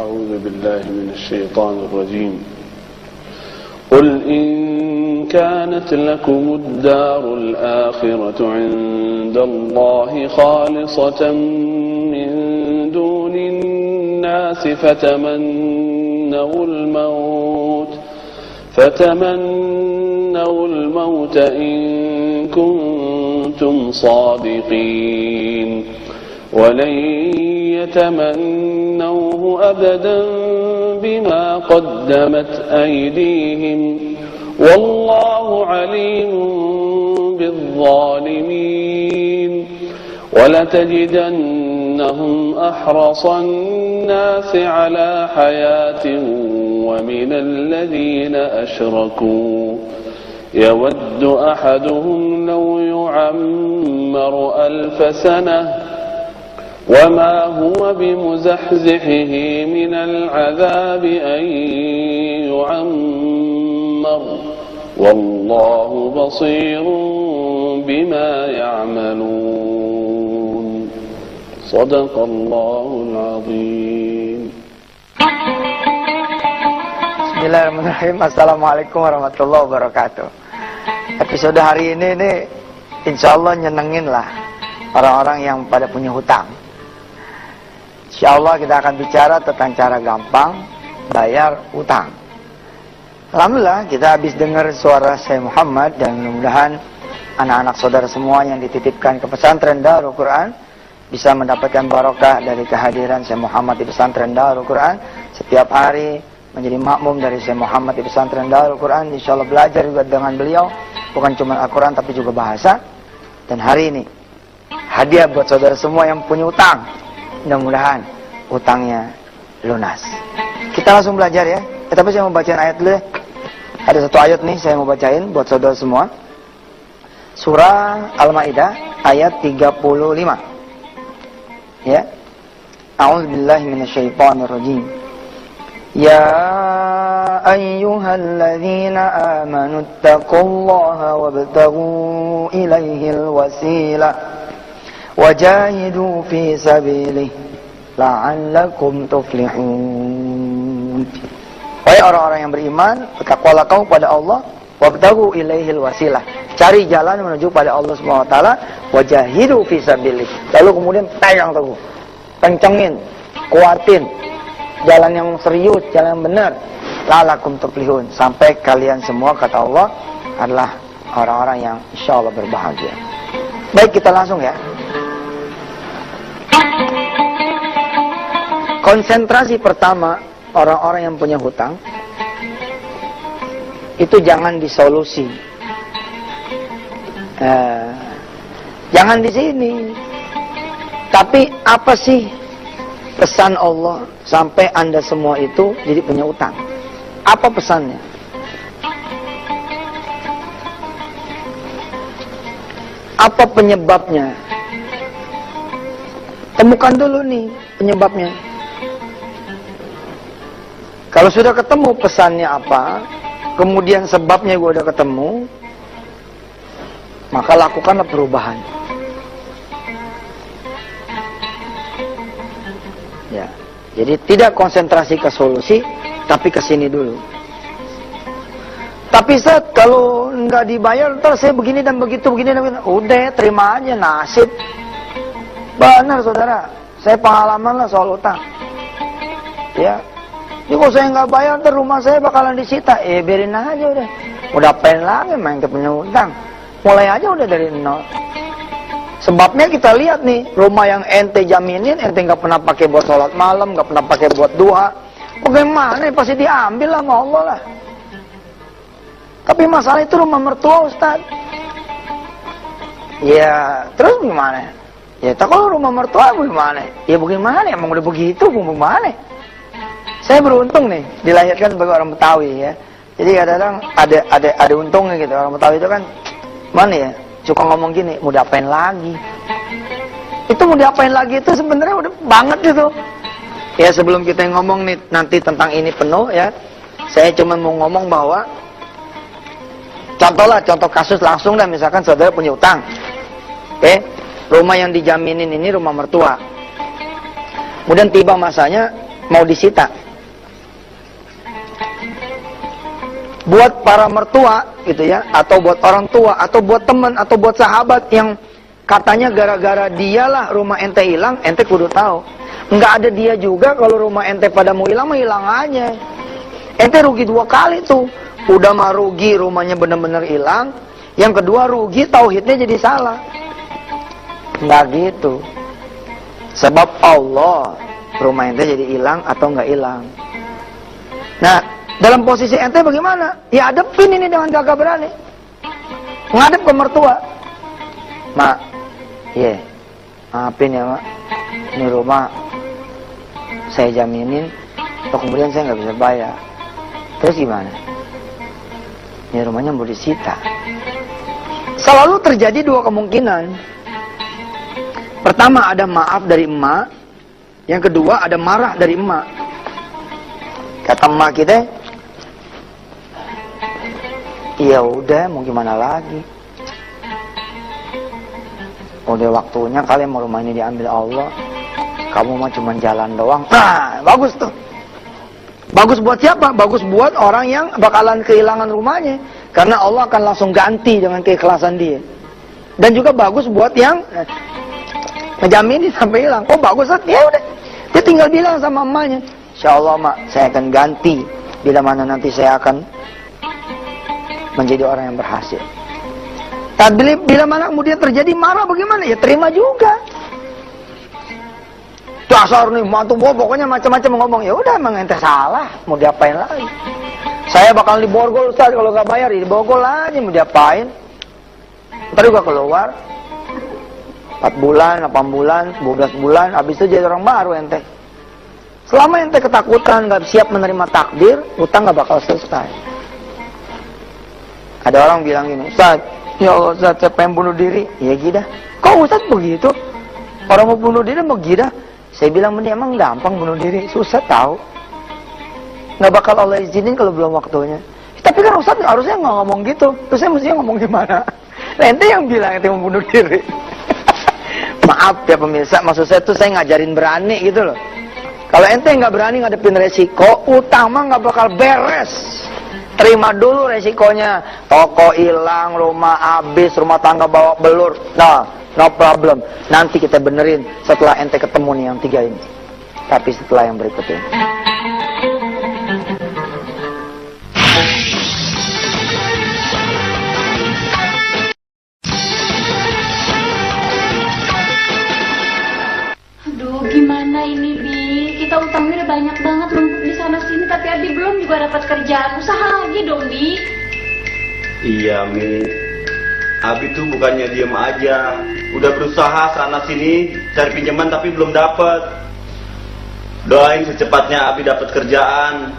أعوذ بالله من الشيطان الرجيم قل إن كانت لكم الدار الآخرة عند الله خالصة من دون الناس فتمنوا الموت إن كنتم صادقين ولن يتمنوه أبدا بما قدمت أيديهم والله عليم بالظالمين ولتجدنهم أحرص الناس على حياة ومن الذين أشركوا يود أحدهم لو يعمر 1000 سنة وما هو بمزحزحه من العذاب أن يعمر والله بصير بما يعملون صدق الله العظيم. Bismillahirrahmanirrahim. Assalamualaikum warahmatullahi wabarakatuh. Episode hari ini nih insyaallah nyenengin lah orang-orang yang pada punya hutang. Insyaallah kita akan bicara tentang cara gampang bayar hutang. Alhamdulillah kita habis dengar suara saya Muhammad dan mudah-mudahan anak-anak saudara semua yang dititipkan ke pesantren Darul Quran bisa mendapatkan barokah dari kehadiran saya Muhammad di pesantren Darul Quran. Setiap hari menjadi makmum dari saya Muhammad di pesantren Darul Quran. Insyaallah belajar juga dengan beliau, bukan cuma Al-Quran tapi juga bahasa. Dan hari ini hadiah buat saudara semua yang punya utang. Mudah-mudahan utangnya lunas. Kita langsung belajar ya. Tapi saya mau bacain ayat dulu ya. Ada satu ayat nih saya mau bacain buat saudara semua. Surah Al-Maidah ayat 35. Ya. A'udzubillahi minasyaitonirrajim. Ya ayyuhalladzina amanu taqullaha wabtaghu ilaihil wasilah wajahidu fi sabilihi la'allakum tuflihun. Wahai orang-orang yang beriman, bertakwalah kamu pada Allah, wabtaghu ilaihil wasilah. Cari jalan menuju pada Allah Subhanahu wa taala, wajahidu fi sabilihi. Lalu kemudian pegang teguh. Kencengin, kuatin jalan yang serius, jalan yang benar. La'allakum tuflihun. Sampai kalian semua kata Allah adalah orang-orang yang insyaallah berbahagia. Baik, kita langsung ya. Konsentrasi pertama orang-orang yang punya hutang itu jangan di solusi, jangan di sini, tapi apa sih pesan Allah sampai Anda semua itu jadi punya utang? Apa pesannya? Apa penyebabnya? Temukan dulu nih penyebabnya. Kalau sudah ketemu pesannya apa, kemudian sebabnya gue udah ketemu, maka lakukanlah perubahan. Ya, jadi tidak konsentrasi ke solusi, tapi ke sini dulu. Tapi Ustaz, kalau nggak dibayar, terus saya begini dan begitu, begini dan begitu. Udah, terima aja, nasib. Benar saudara, saya pengalaman lah soal utang. Ya. Jadi kalau saya nggak bayar, ntar rumah saya bakalan disita. Biarin aja udah. Udah pengen lagi main ke punya utang. Mulai aja udah dari nol. Sebabnya kita lihat nih, rumah yang ente jaminin, ente nggak pernah pakai buat sholat malam, nggak pernah pakai buat duha. Bagaimana? Pasti diambil lah sama Allah lah. Tapi masalah itu rumah mertua Ustaz. Ya, terus gimana? Ya, tak kalau rumah mertua bagaimana? Ya bagaimana? Emang udah begitu, bagaimana? Saya beruntung nih dilahirkan sebagai orang Betawi ya. Jadi kadang-kadang ada untungnya gitu. Orang Betawi itu kan mana ya? Suka ngomong gini, mau diapain lagi? Itu mau diapain lagi itu sebenarnya udah banget gitu. Ya sebelum kita ngomong nih nanti tentang ini penuh ya. Saya cuma mau ngomong bahwa contoh kasus langsung dah, misalkan saudara punya utang. Rumah yang dijaminin ini rumah mertua. Kemudian tiba masanya mau disita. Buat para mertua gitu ya, atau buat orang tua, atau buat teman, atau buat sahabat yang katanya gara-gara dialah rumah ente hilang, ente kudu tahu. Nggak ada dia juga kalau rumah ente pada mau hilang, mah hilang aja. Ente rugi 2 kali tuh. Udah mah rugi rumahnya bener-bener hilang. Yang kedua rugi tauhidnya jadi salah. Nggak gitu. Sebab Allah rumah ente jadi hilang atau nggak hilang. Nah, dalam posisi ente bagaimana? Ya hadepin ini dengan gagah berani. Ngadep ke mertua. Mak, maafin ya mak. Ini rumah saya jaminin, atau kemudian saya nggak bisa bayar. Terus gimana? Ini rumahnya mau disita. Selalu terjadi 2 kemungkinan. Pertama ada maaf dari emak. Yang kedua ada marah dari emak. Kata emak kita, ya udah mau gimana lagi. Udah waktunya kalian mau rumah ini diambil Allah. Kamu mah cuma jalan doang. Nah, bagus tuh. Bagus buat siapa? Bagus buat orang yang bakalan kehilangan rumahnya. Karena Allah akan langsung ganti dengan keikhlasan dia. Dan juga bagus buat yang ngejaminin sampai hilang. Oh bagus, ya udah. Dia tinggal bilang sama emaknya, insya Allah mak, saya akan ganti. Bila mana nanti saya akan menjadi orang yang berhasil. Tapi bila mana kemudian terjadi marah bagaimana? Ya terima juga. Dasar nih, mantu gua pokoknya macam-macam ngomong. Ya udah emang ente salah, mau diapain lagi? Saya bakal diborgol Ustaz kalau nggak bayar, diborgol aja mau diapain? Ntar juga keluar 4 bulan, 8 bulan, 12 bulan, habis itu jadi orang baru ente. Selama ente ketakutan, nggak siap menerima takdir, utang nggak bakal selesai. Ada orang bilang gini, Ustaz, ya Allah Ustaz, saya pengen bunuh diri. Ya gila. Kok Ustaz begitu? Orang mau bunuh diri mau gila? Saya bilang, emang gampang bunuh diri? Susah tahu. Nggak bakal Allah izinin kalau belum waktunya. Tapi kan Ustaz harusnya nggak ngomong gitu. Terus saya mestinya ngomong gimana? Nah, ente yang bilang ente mau bunuh diri. Maaf ya pemirsa, maksud saya tuh saya ngajarin berani gitu loh. Kalau ente nggak berani ngadepin resiko, utang mah nggak bakal beres. Terima dulu resikonya. Toko hilang, rumah habis, rumah tangga bawa belur. Nah, no problem. Nanti kita benerin setelah ente ketemu nih yang 3 ini. Tapi setelah yang berikut ini. Aduh, gimana ini Bi? Kita utangnya udah banyak banget numpuk di sana sini, tapi Abi belum juga dapat kerjaan. Usaha lagi dong Bi. Iya Mi, Abi tuh bukannya diem aja, udah berusaha sana sini cari pinjaman tapi belum dapat. Doain secepatnya Abi dapat kerjaan.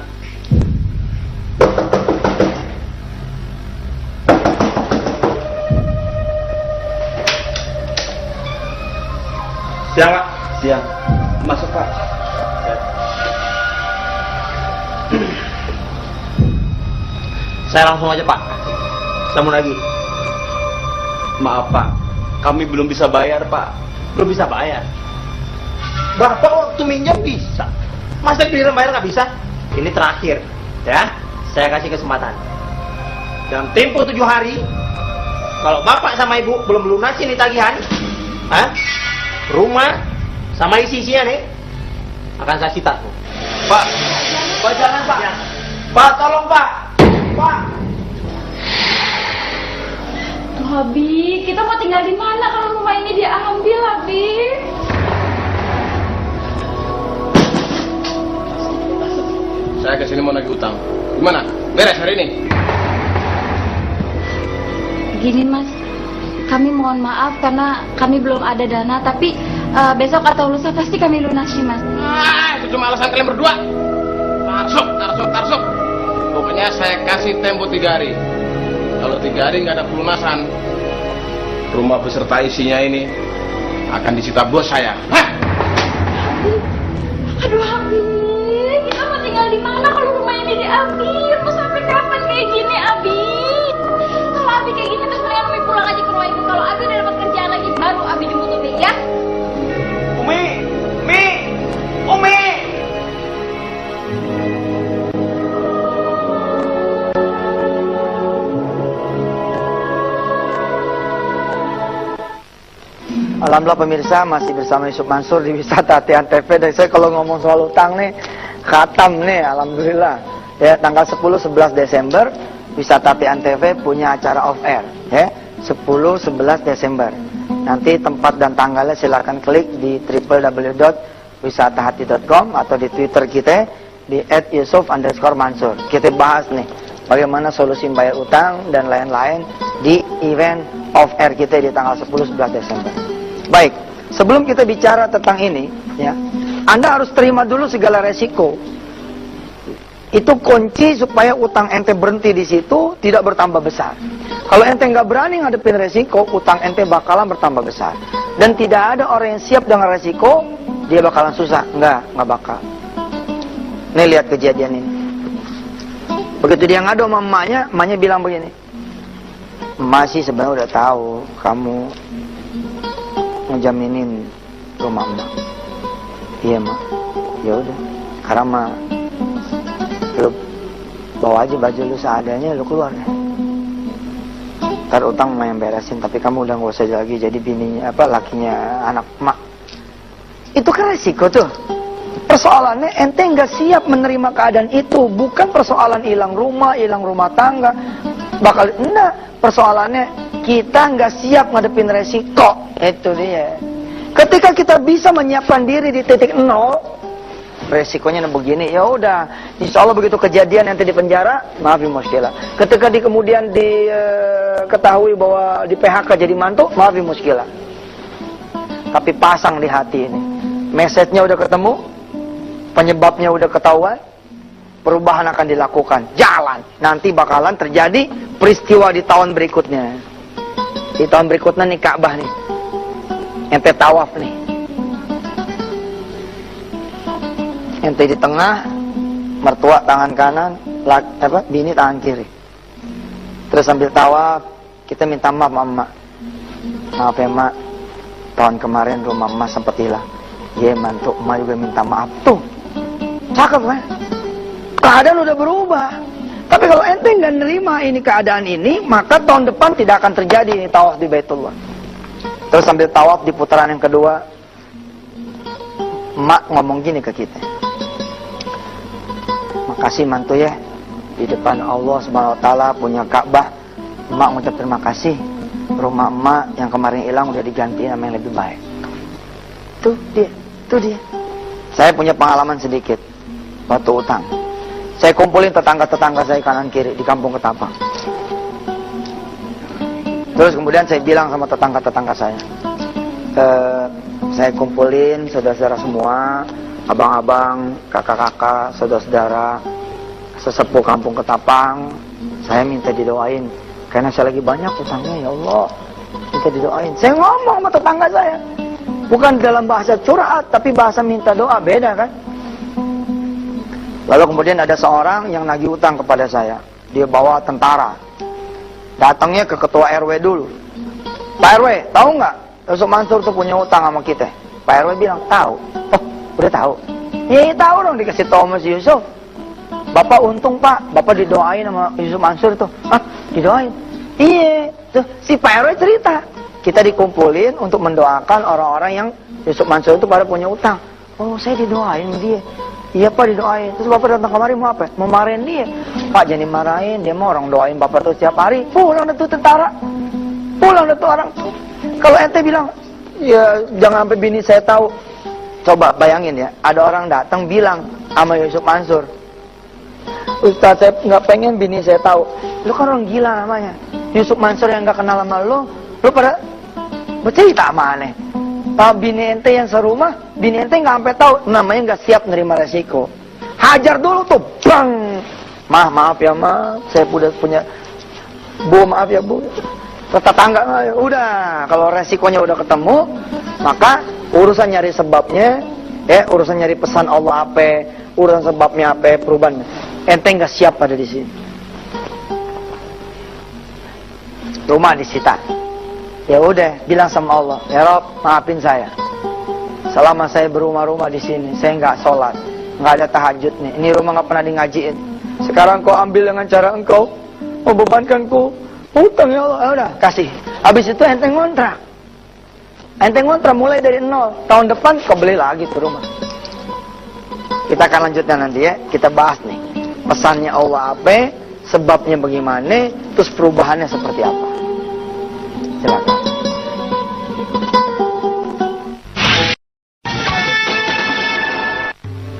Siang Pak. Siang. Masuk Pak. Saya langsung aja Pak. Sambung lagi. Maaf Pak, kami belum bisa bayar Pak. Belum bisa bayar. Bapak waktu minjam bisa. Masa giliran bayar nggak bisa? Ini terakhir, ya. Saya kasih kesempatan. Dalam tempo 7 hari, kalau Bapak sama Ibu belum lunasi nih tagihan, rumah sama isi-isinya nih, akan saya sita. Pak, Pak jangan Pak. Ya. Pak tolong Pak. Pak. Tuh Abi, kita mau tinggal di mana kalau rumah ini dia ambil Abi? Saya kesini mau nagih utang. Gimana? Beres hari ini? Gini Mas, kami mohon maaf karena kami belum ada dana, tapi besok atau lusa pasti kami lunasi Mas. Itu cuma alasan kalian berdua. Tarsuk. Pokoknya saya kasih tempo 3 hari. Kalau 3 hari nggak ada pelunasan, rumah beserta isinya ini akan disita bos saya. Hah? Aduh Abi, kita mau tinggal di mana kalau rumah ini diambil? Mau sampai kapan kayak gini Abi? Kalau Abi kayak gini terus mendingan Abi pulang aja ke rumah ibu. Kalau Abi udah dapat kerjaan lagi baru Abi jemput Umi ya. Umi. Alhamdulillah pemirsa masih bersama Yusuf Mansur di Wisata Hati Antv. Dan saya kalau ngomong soal utang nih, khatam nih, alhamdulillah. Ya, tanggal 10-11 Desember Wisata Hati Antv punya acara off air, ya. 10-11 Desember. Nanti tempat dan tanggalnya silakan klik di www.wisatahati.com atau di Twitter kita di @yusuf_mansur. Kita bahas nih bagaimana solusi bayar utang dan lain-lain di event off air kita di tanggal 10-11 Desember. Baik, sebelum kita bicara tentang ini, ya, Anda harus terima dulu segala resiko. Itu kunci supaya utang ente berhenti di situ, tidak bertambah besar. Kalau ente nggak berani ngadepin resiko, utang ente bakalan bertambah besar. Dan tidak ada orang yang siap dengan resiko, dia bakalan susah. Nggak bakal. Nih lihat kejadian ini. Begitu dia ngadu sama emaknya bilang begini, "Emak sih sebenarnya udah tahu kamu ngejaminin rumah emak." "Iya mak." "Ya udah, sekarang mah lu bawa aja baju lu seadanya, lu keluar deh. Ntar utang emak yang beresin, tapi kamu udah gak usah lagi jadi bininya lakinya anak emak." Itu kan resiko tuh. Persoalannya ente nggak siap menerima keadaan itu, bukan persoalan hilang rumah tangga. Enggak, persoalannya kita nggak siap ngadepin resiko. Itu dia. Ketika kita bisa menyiapkan diri di titik nol, resikonya begini, ya udah, insya Allah begitu kejadian ente di penjara, maafin muskilah. Ketika kemudian diketahui bahwa di PHK jadi mantu, maafin muskilah. Tapi pasang di hati ini, message-nya udah ketemu, penyebabnya udah ketahuan, perubahan akan dilakukan, jalan. Nanti bakalan terjadi peristiwa di tahun berikutnya. Di tahun berikutnya nih Ka'bah nih, ente tawaf nih, ente di tengah, mertua tangan kanan, bini tangan kiri. Terus sambil tawaf, kita minta maaf sama emak. "Maaf ya emak, tahun kemarin rumah emak sempat hilang." "Iya mantu, emak juga minta maaf." Tuh, cakep kan? Keadaan udah berubah. Tapi kalau ente nggak nerima ini keadaan ini, maka tahun depan tidak akan terjadi ini tawaf di Baitullah. Terus sambil tawaf di putaran yang kedua, emak ngomong gini ke kita, "Makasih mantu ya, di depan Allah Subhanahu wa taala punya Ka'bah, emak ngucap terima kasih. Rumah emak yang kemarin hilang udah diganti sama yang lebih baik." Tuh dia. Saya punya pengalaman sedikit waktu utang. Saya kumpulin tetangga-tetangga saya kanan kiri di kampung Ketapang. Terus kemudian saya bilang sama tetangga-tetangga saya, saya kumpulin saudara-saudara semua, abang-abang, kakak-kakak, saudara-saudara, sesepuh kampung Ketapang. Saya minta didoain karena saya lagi banyak utangnya, ya Allah, minta didoain. Saya ngomong sama tetangga saya, bukan dalam bahasa curhat, tapi bahasa minta doa, beda kan? Lalu kemudian ada seorang yang nagih utang kepada saya. Dia bawa tentara. Datangnya ke ketua RW dulu. "Pak RW, tahu nggak Yusuf Mansur tuh punya utang sama kita?" Pak RW bilang, "Tahu." "Oh, udah tahu?" "Iya, tahu dong, dikasih tahu sama si Yusuf." "Bapak untung Pak, Bapak didoain sama Yusuf Mansur tuh." "Ah, didoain?" "Iya, tuh si Pak RW cerita. Kita dikumpulin untuk mendoakan orang-orang yang Yusuf Mansur itu pada punya utang." "Oh, saya didoain dia." "Iya Pak, didoain." "Terus Bapak datang kemari mau apa?" "Mau marahin dia." "Pak, jangan dimarahin, dia mau orang doain Bapak tuh setiap hari." Pulang dah tuh tentara, pulang dah tuh orang. Kalau ente bilang, "Ya jangan sampai bini saya tahu." Coba bayangin ya, ada orang datang bilang sama Yusuf Mansur, "Ustaz, saya nggak pengen bini saya tahu." Lu kan orang gila namanya. Yusuf Mansur yang nggak kenal sama lu pada bercerita sama aneh. Tahu bini ente yang serumah, bini ente nggak sampai tahu, namanya nggak siap nerima resiko. Hajar dulu tuh, bang. Maaf ya ma, saya udah punya bu, maaf ya bu. Tetangga, udah. Kalau resikonya udah ketemu, maka urusan nyari sebabnya, urusan nyari pesan Allah apa, urusan sebabnya apa, perubahan. Ente nggak siap ada di sini. Rumah disita. Ya udah, bilang sama Allah, "Ya Rob, maafin saya. Selama saya berumah-rumah di sini, saya nggak sholat, nggak ada tahajud nih. Ini rumah nggak pernah ngajiin. Sekarang kau ambil dengan cara engkau membebankanku hutang, ya Allah." Ya udah, kasih. Habis itu ente ngontrak. Ente ngontrak mulai dari nol. Tahun depan kau beli lagi tuh rumah. Kita akan lanjutkan nanti ya. Kita bahas nih. Pesannya Allah apa, sebabnya bagaimana, terus perubahannya seperti apa. Silakan.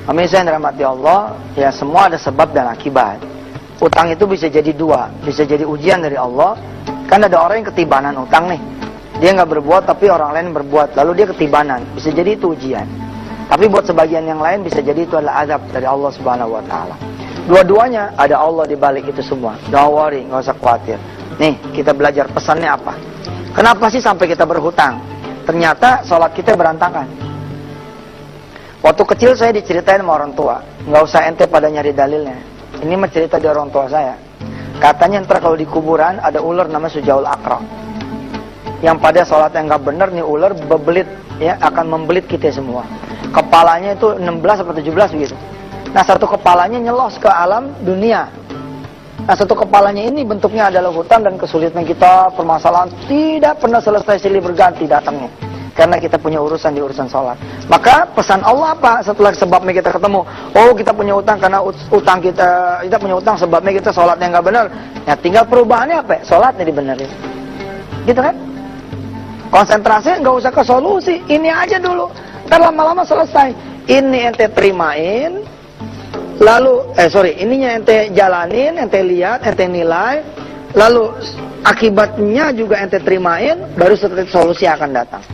Pemirsa yang dirahmati Allah, ya semua ada sebab dan akibat. Utang itu bisa jadi dua, bisa jadi ujian dari Allah. Kan ada orang yang ketibanan utang nih. Dia nggak berbuat tapi orang lain berbuat, lalu dia ketibanan. Bisa jadi itu ujian. Tapi buat sebagian yang lain bisa jadi itu adalah azab dari Allah Subhanahu wa taala. Dua-duanya ada Allah di balik itu semua. Don't worry, nggak usah khawatir. Nih, kita belajar pesannya apa? Kenapa sih sampai kita berhutang? Ternyata sholat kita berantakan. Waktu kecil saya diceritain sama orang tua. Nggak usah ente pada nyari dalilnya. Ini mah cerita dari orang tua saya. Katanya ntar kalau di kuburan ada ular namanya Sujaul Aqra. Yang pada sholat yang nggak bener nih ular bebelit, ya akan membelit kita semua. Kepalanya itu 16 atau 17 begitu. Nah satu kepalanya nyelos ke alam dunia. Nah satu kepalanya ini bentuknya adalah hutang dan kesulitan kita, permasalahan tidak pernah selesai silih berganti datangnya. Karena kita punya urusan di urusan sholat. Maka pesan Allah apa setelah sebabnya kita ketemu? Oh kita punya utang karena utang kita punya utang sebabnya kita sholatnya nggak benar. Ya tinggal perubahannya apa? Sholatnya dibenerin. Gitu kan? Konsentrasi nggak usah ke solusi. Ini aja dulu. Ntar lama-lama selesai. Ini ente terimain. Lalu, ininya ente jalanin, ente lihat, ente nilai. Lalu akibatnya juga ente terimain. Baru setelah solusi akan datang.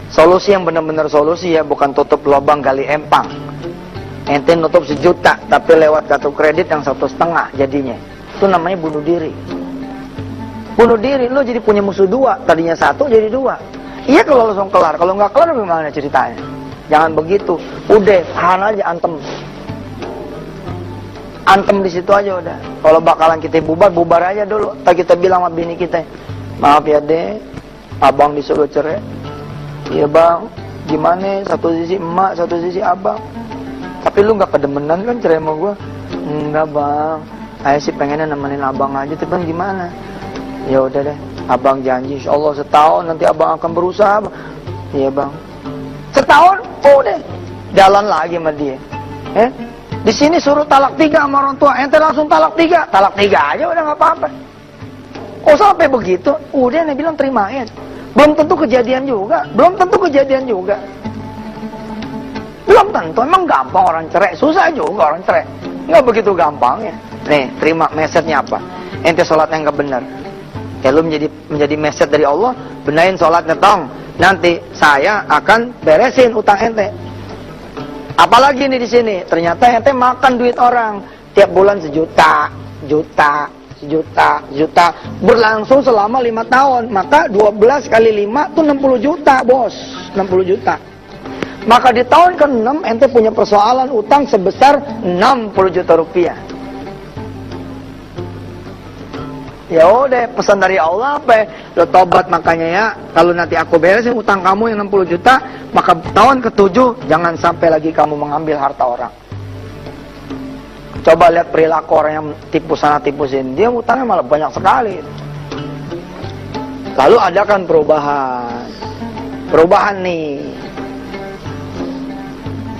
Solusi yang benar-benar solusi ya, bukan tutup lubang gali empang. Ente nutup 1 juta, tapi lewat kartu kredit yang 1,5 jadinya. Itu namanya bunuh diri. Bunuh diri, lo jadi punya musuh 2, tadinya 1 jadi 2. Iya kalau langsung kelar, kalau nggak kelar gimana ceritanya? Jangan begitu, udah tahan aja, antem di situ aja udah. Kalau bakalan kita bubar aja dulu. Tak kita bilang sama bini kita, maaf ya deh, abang disuruh cerai. Iya bang, gimana? Satu sisi emak, satu sisi abang. Tapi lu nggak kedemenan kan cerai sama gua? Enggak bang, saya sih pengennya nemenin abang aja. Tapi bang gimana? Ya udah deh, abang janji, insya Allah setahun nanti abang akan berusaha. Iya bang. Setahun, oh deh, jalan lagi sama dia. Di sini suruh talak 3 sama orang tua, ente langsung talak 3 aja udah nggak apa-apa. Oh sampai begitu, udah nih bilang terimain. Belum tentu kejadian juga. Belum tentu. Emang gampang orang cerai. Susah juga orang cerai. Nggak begitu gampang ya. Nih, terima message-nya apa? Ente sholatnya nggak benar. Ya lu menjadi message dari Allah. Benahin sholatnya tong. Nanti saya akan beresin utang ente. Apalagi nih di sini. Ternyata ente makan duit orang. Tiap bulan 1 juta. Berlangsung selama 5 tahun. Maka 12 kali 5 itu 60 juta bos. 60 juta. Maka di tahun ke-6 ente punya persoalan utang sebesar 60 juta rupiah. Ya udah, pesan dari Allah apa? Lo tobat makanya ya. Kalau nanti aku beresin utang kamu yang 60 juta, maka tahun ke-7 jangan sampai lagi kamu mengambil harta orang. Coba lihat perilaku orang yang tipu sana tipu sini, dia utangnya malah banyak sekali. Lalu adakan perubahan nih.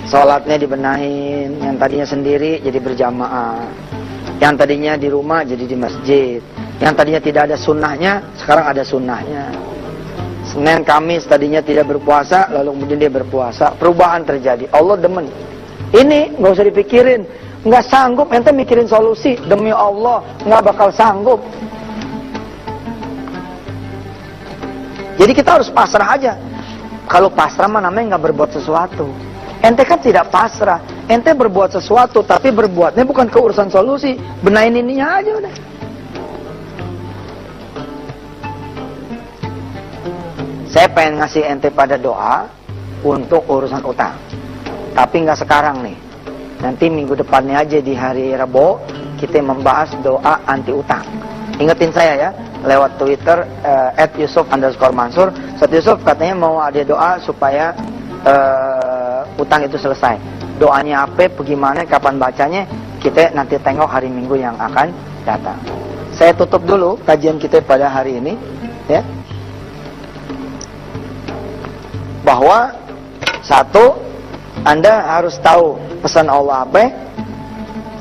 Sholatnya dibenahin, yang tadinya sendiri jadi berjamaah, yang tadinya di rumah jadi di masjid, yang tadinya tidak ada sunnahnya sekarang ada sunnahnya. Senin Kamis tadinya tidak berpuasa, lalu kemudian dia berpuasa. Perubahan terjadi. Allah demen. Ini nggak usah dipikirin. Nggak sanggup ente mikirin solusi, demi Allah nggak bakal sanggup. Jadi kita harus pasrah aja. Kalau pasrah mah namanya nggak berbuat sesuatu. Ente kan tidak pasrah, ente berbuat sesuatu tapi berbuatnya bukan ke urusan solusi. Benahin ininya aja udah. Saya pengen ngasih ente pada doa untuk urusan utang, tapi nggak sekarang nih. Nanti minggu depannya aja di hari Rabu kita membahas doa anti utang. Ingetin saya ya, lewat Twitter @yusuf_mansur. Ustaz Yusuf katanya mau ada doa supaya utang itu selesai. Doanya apa, bagaimana, kapan bacanya, kita nanti tengok hari Minggu yang akan datang. Saya tutup dulu kajian kita pada hari ini ya. bahwa satu, Anda harus tahu pesan Allah apa,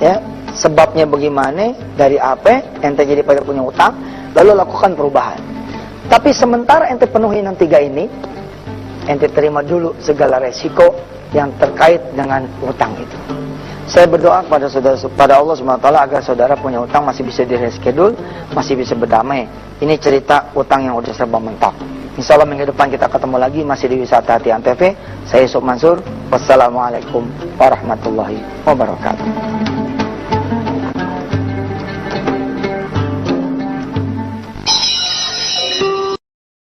ya, sebabnya bagaimana, dari apa ente jadi pada punya utang, lalu lakukan perubahan. Tapi sementara ente penuhi yang 3 ini, ente terima dulu segala resiko yang terkait dengan utang itu. Saya berdoa pada Allah SWT agar saudara punya utang masih bisa direschedule, masih bisa berdamai. Ini cerita utang yang udah serba mentok. Insya Allah minggu depan kita ketemu lagi masih di Wisata Hati Antv. Saya Yusuf Mansur. Wassalamualaikum warahmatullahi wabarakatuh.